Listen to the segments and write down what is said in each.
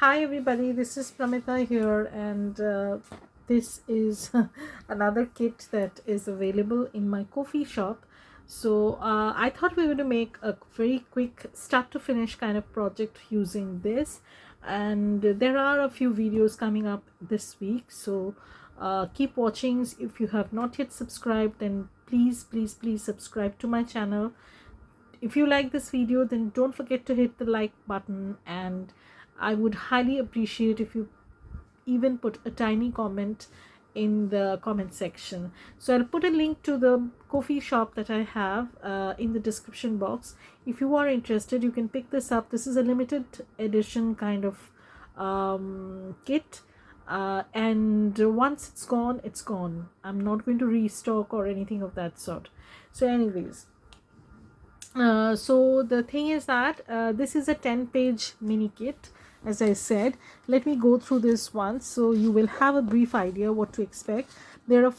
Hi everybody, this is Pramita here, and this is another kit that is available in my coffee shop. So I thought we were going to make a very quick start to finish kind of project using this, and there are a few videos coming up this week, so keep watching. If you have not yet subscribed, then please subscribe to my channel. If you like this video, then don't forget to hit the like button, and I would highly appreciate if you even put a tiny comment in the comment section. So I'll put a link to the coffee shop that I have in the description box. If you are interested, you can pick this up. This is a limited edition kind of kit, and once it's gone, it's gone. I'm not going to restock or anything of that sort. So anyways, so the thing is that this is a 10-page mini kit. As I said, let me go through this once so you will have a brief idea what to expect. There are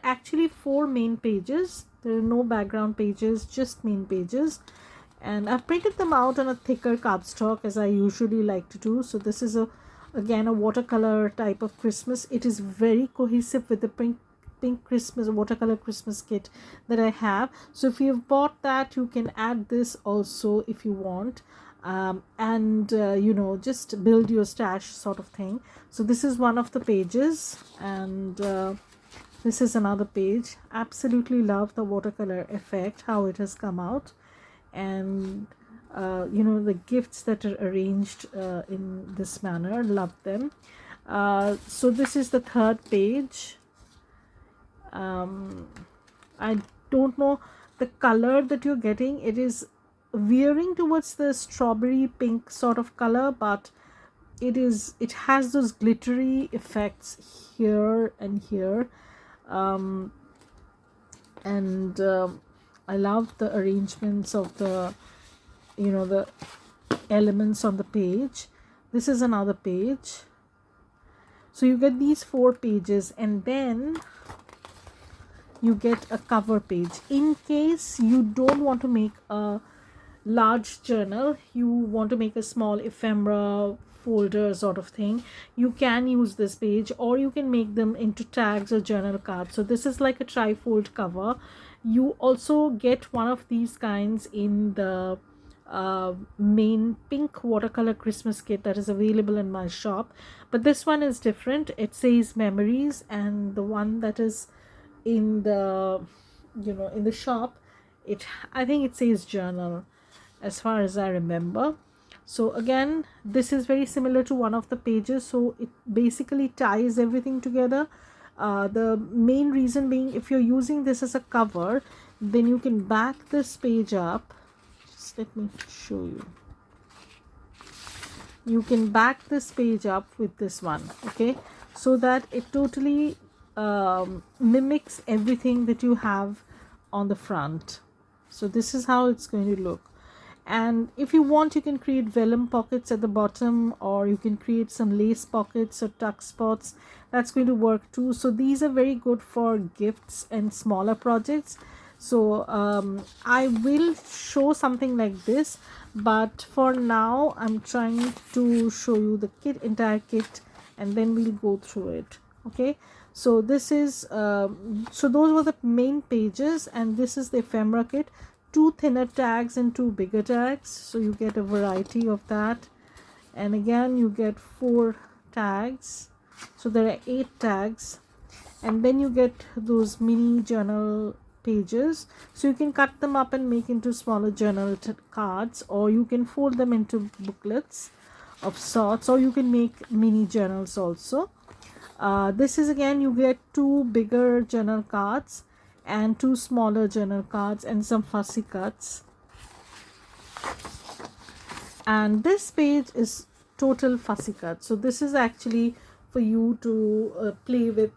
actually 4 main pages. There are no background pages, just main pages, and I've printed them out on a thicker cardstock as I usually like to do. So this is again a watercolor type of Christmas. It is very cohesive with the pink Christmas watercolor Christmas kit that I have. So if you've bought that, you can add this also if you want, and just build your stash sort of thing. So this is one of the pages, and this is another page. Absolutely love the watercolor effect, how it has come out, and the gifts that are arranged in this manner, love them. So this is the 3rd page. I don't know the color that you're getting. It is veering towards the strawberry pink sort of color, but it has those glittery effects here and here, and I love the arrangements of the the elements on the page. This is another page. So you get these 4 pages, and then you get a cover page. In case you don't want to make a large journal, you want to make a small ephemera folder sort of thing, you can use this page, or you can make them into tags or journal cards. So this is like a tri-fold cover. You also get one of these kinds in the main Pink Watercolor Christmas kit that is available in my shop, but this one is different. It says memories, and the one that is in the in the shop, I think it says journal, as far as I remember. So again, this is very similar to one of the pages, so it basically ties everything together. The main reason being, if you're using this as a cover, then you can back this page up. Just let me show you. You can back this page up with this one, okay, so that it totally mimics everything that you have on the front. So this is how it's going to look. And if you want, you can create vellum pockets at the bottom, or you can create some lace pockets or tuck spots. That's going to work too. So these are very good for gifts and smaller projects. So I will show something like this, but for now I'm trying to show you the entire kit, and then we'll go through it. Okay, so this is so those were the main pages, and this is the ephemera kit. 2 thinner tags and 2 bigger tags, so you get a variety of that. And again, you get 4 tags, so there are 8 tags. And then you get those mini journal pages, so you can cut them up and make into smaller journal cards, or you can fold them into booklets of sorts, or you can make mini journals also. This is, again, you get 2 bigger journal cards and 2 smaller journal cards and some fussy cuts. And this page is total fussy cut, so this is actually for you to play with,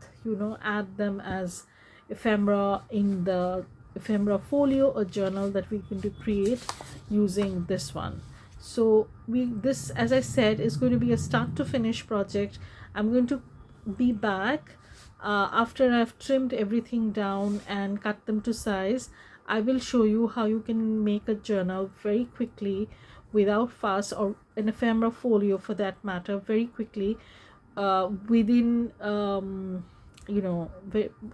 add them as ephemera in the ephemera folio or journal that we're going to create using this one. So this, as I said, is going to be a start to finish project. I'm going to be back after I've trimmed everything down and cut them to size. I will show you how you can make a journal very quickly without fuss, or an ephemera folio for that matter, very quickly, within a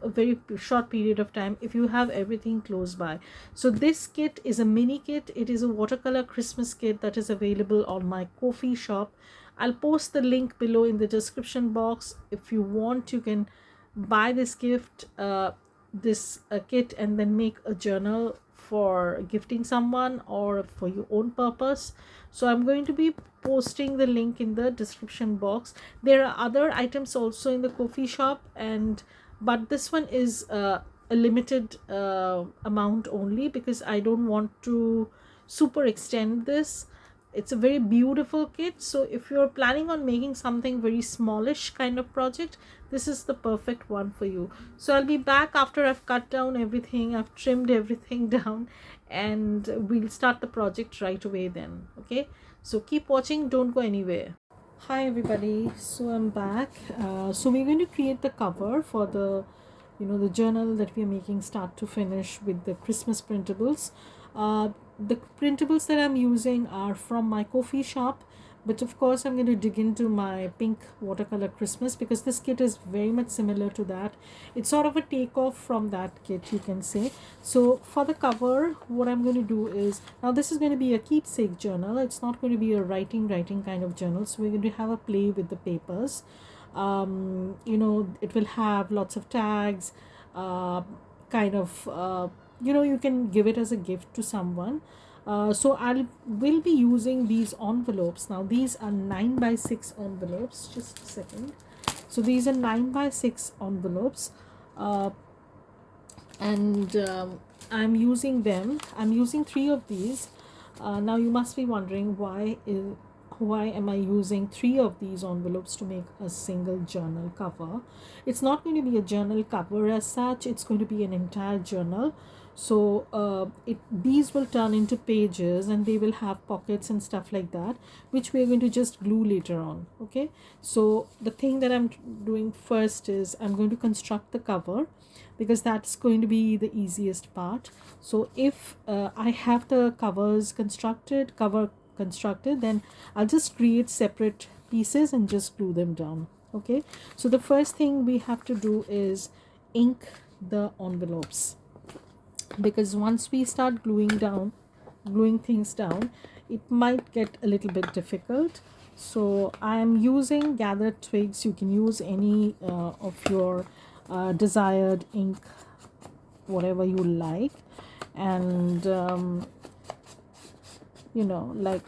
very short period of time, if you have everything close by. So this kit is a mini kit. It is a watercolor Christmas kit that is available on my Ko-fi shop. I'll post the link below in the description box. If you want, you can buy this gift, this kit, and then make a journal for gifting someone or for your own purpose. So I'm going to be posting the link in the description box. There are other items also in the Ko-fi shop, but this one is a limited amount only, because I don't want to super extend this. It's a very beautiful kit, so if you're planning on making something very smallish kind of project, this is the perfect one for you. So I'll be back after I've cut down everything, I've trimmed everything down, and we'll start the project right away then. Okay, so keep watching, don't go anywhere. Hi everybody, so I'm back. So we're going to create the cover for the the journal that we are making start to finish with the Christmas printables. The printables that I'm using are from my Ko-fi shop, but of course I'm going to dig into my Pink Watercolor Christmas, because this kit is very much similar to that. It's sort of a takeoff from that kit, you can say. So for the cover, what I'm going to do is, now this is going to be a keepsake journal. It's not going to be a writing kind of journal, so we're going to have a play with the papers. It will have lots of tags, you can give it as a gift to someone. So will be using these envelopes. Now these are 9x6 envelopes. Just a second. So these are 9x6 envelopes, and I'm using them. I'm using 3 of these. Now you must be wondering, why am I using 3 of these envelopes to make a single journal cover? It's not going to be a journal cover as such, it's going to be an entire journal. So these will turn into pages, and they will have pockets and stuff like that, which we're going to just glue later on. Okay, so the thing that I'm doing first is I'm going to construct the cover, because that's going to be the easiest part. So if I have the cover constructed, then I'll just create separate pieces and just glue them down. Okay, so the first thing we have to do is ink the envelopes, because once we start gluing things down, it might get a little bit difficult. So I'm using gathered twigs. You can use any of your desired ink, whatever you like, and like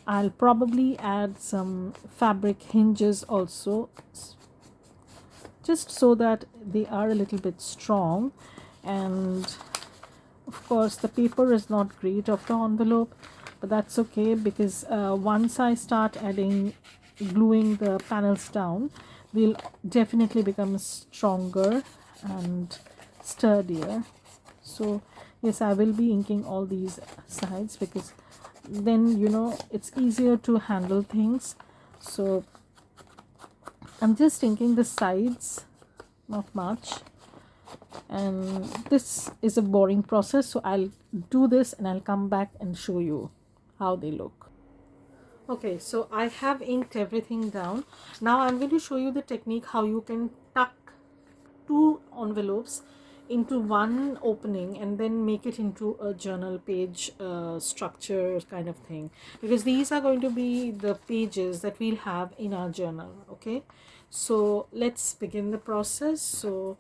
I'll probably add some fabric hinges also, just so that they are a little bit strong. And of course the paper is not great of the envelope, but that's okay, because once I start gluing the panels down, they'll definitely become stronger and sturdier. So yes, I will be inking all these sides, because then it's easier to handle things. So I'm just inking the sides, not much, and this is a boring process, so I'll do this and I'll come back and show you how they look. Okay, so I have inked everything down. Now I'm going to show you the technique how you can tuck 2 envelopes into one opening and then make it into a journal page structure kind of thing, because these are going to be the pages that we'll have in our journal. Okay, so let's begin the process. So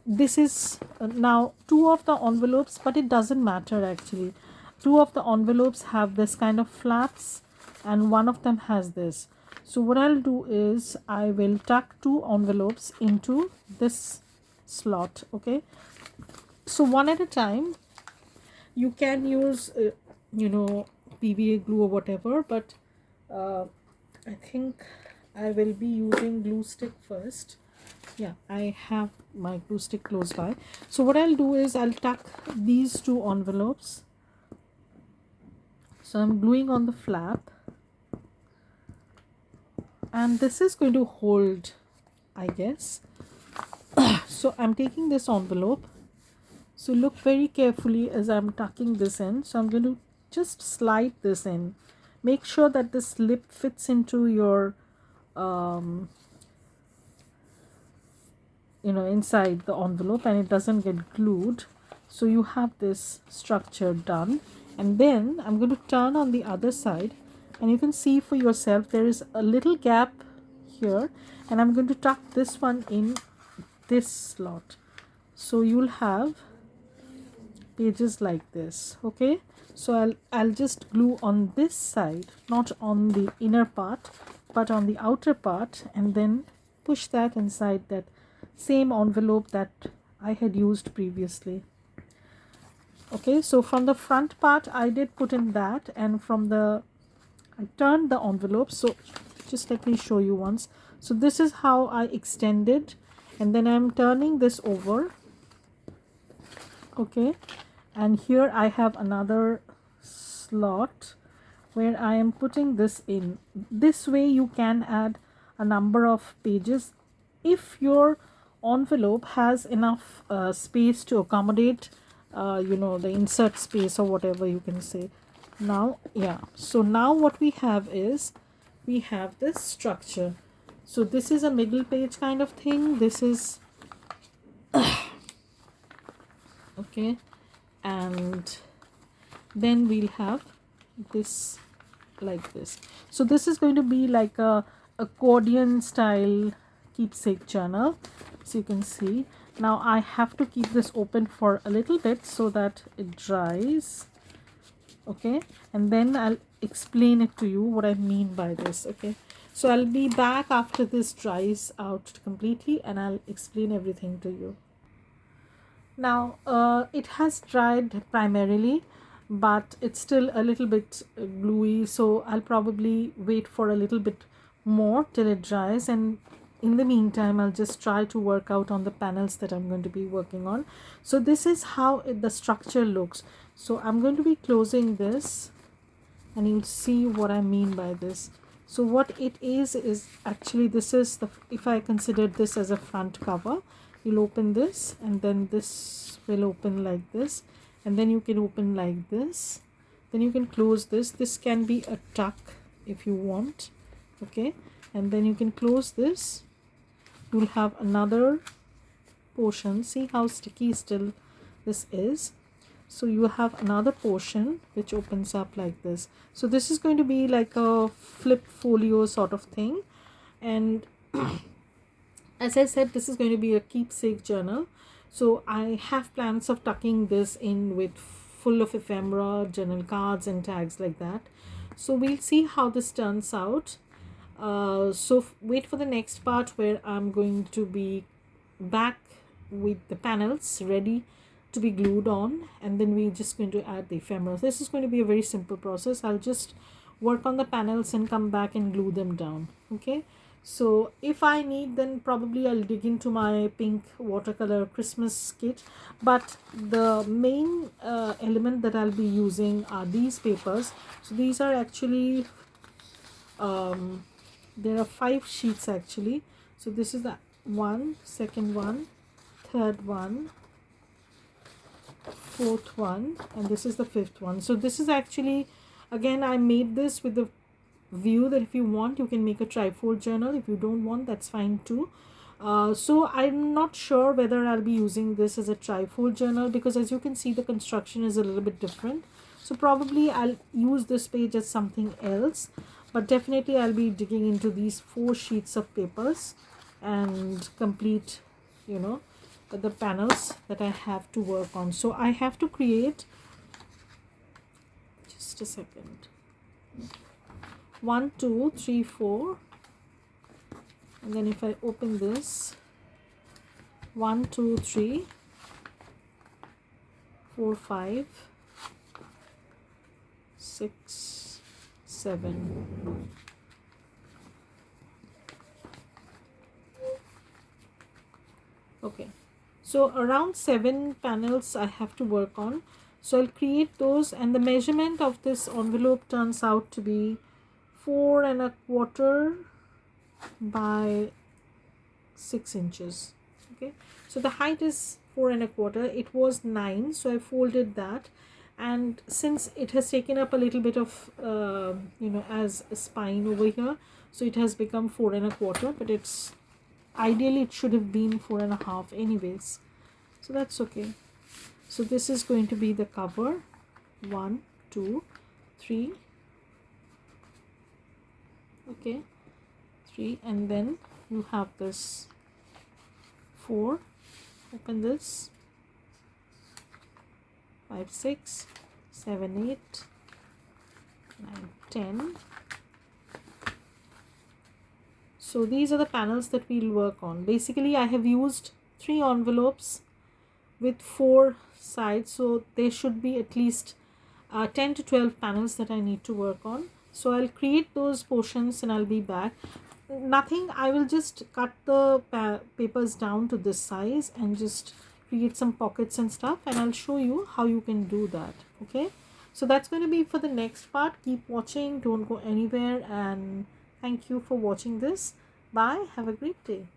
this is now 2 of the envelopes, but it doesn't matter actually. 2 of the envelopes have this kind of flaps, and one of them has this. So what I'll do is I will tuck 2 envelopes into this slot. Okay, so one at a time. You can use PVA glue or whatever, but I think I will be using glue stick first. Yeah, I have my glue stick close by. So what I'll do is I'll tuck these 2 envelopes. So I'm gluing on the flap, and this is going to hold, I guess. So I'm taking this envelope, so look very carefully as I'm tucking this in. So I'm going to just slide this in. Make sure that this lip fits into your inside the envelope and it doesn't get glued. So you have this structure done, and then I'm going to turn on the other side, and you can see for yourself there is a little gap here, and I'm going to tuck this one in this slot. So you'll have pages like this. Okay, so I'll just glue on this side, not on the inner part but on the outer part, and then push that inside that same envelope that I had used previously. Okay, so from the front part I did put in that, and I turned the envelope. So just let me show you once. So this is how I extended, and then I'm turning this over. Okay, and here I have another slot where I am putting this in. This way you can add a number of pages if your envelope has enough space to accommodate the insert space or whatever you can say. Now, yeah, so now what we have is we have this structure. So this is a middle page kind of thing. This is okay, and then we'll have this like this. So this is going to be like a accordion style keepsake journal. So you can see now I have to keep this open for a little bit so that it dries. Okay, and then I'll explain it to you what I mean by this. Okay, so I'll be back after this dries out completely and I'll explain everything to you. Now it has dried primarily, but it's still a little bit gluey, so I'll probably wait for a little bit more till it dries, and in the meantime I'll just try to work out on the panels that I'm going to be working on. So this is how the structure looks. So I'm going to be closing this and you'll see what I mean by this. So what it is actually, this is the, if I consider this as a front cover, you'll open this and then this will open like this, and then you can open like this, then you can close this. This can be a tuck if you want. Okay, and then you can close this. You'll have another portion. See how sticky still this is. So you have another portion which opens up like this. So this is going to be like a flip folio sort of thing, and as I said, this is going to be a keepsake journal. So I have plans of tucking this in with full of ephemera, journal cards and tags like that. So we'll see how this turns out. So wait for the next part where I'm going to be back with the panels ready to be glued on, and then we're just going to add the ephemera. This is going to be a very simple process. I'll just work on the panels and come back and glue them down. Okay, so if I need, then probably I'll dig into my Pink Watercolor Christmas kit, but the main element that I'll be using are these papers. So these are actually there are 5 sheets actually. So this is the one, second one, third one, fourth one, and this is the 5th one. So this is actually, again, I made this with the view that if you want you can make a trifold journal. If you don't want, that's fine too. So I'm not sure whether I'll be using this as a trifold journal, because as you can see the construction is a little bit different. So probably I'll use this page as something else, but definitely I'll be digging into these 4 sheets of papers and complete the panels that I have to work on. So I have to create, just a second, 1 2 3 4, and then if I open this, 1 2 3 4 5 6 7. Okay, so around 7 panels I have to work on. So I'll create those, and the measurement of this envelope turns out to be 4 1/4 by 6 inches. Okay, so the height is 4 1/4. It was 9, so I folded that, and since it has taken up a little bit of as a spine over here, so it has become 4¼ but it's ideally it should have been 4½ anyways, so that's okay. So this is going to be the cover. 1 2 3, okay, 3, and then you have this 4, open this, 5 6 7 8 9 10. So these are the panels that we'll work on. Basically I have used 3 envelopes with 4 sides, so there should be at least 10 to 12 panels that I need to work on. So I'll create those portions and I'll be back. Nothing, I will just cut the papers down to this size and just create some pockets and stuff, and I'll show you how you can do that. Okay, so that's going to be for the next part. Keep watching, don't go anywhere, and thank you for watching this. Bye, have a great day.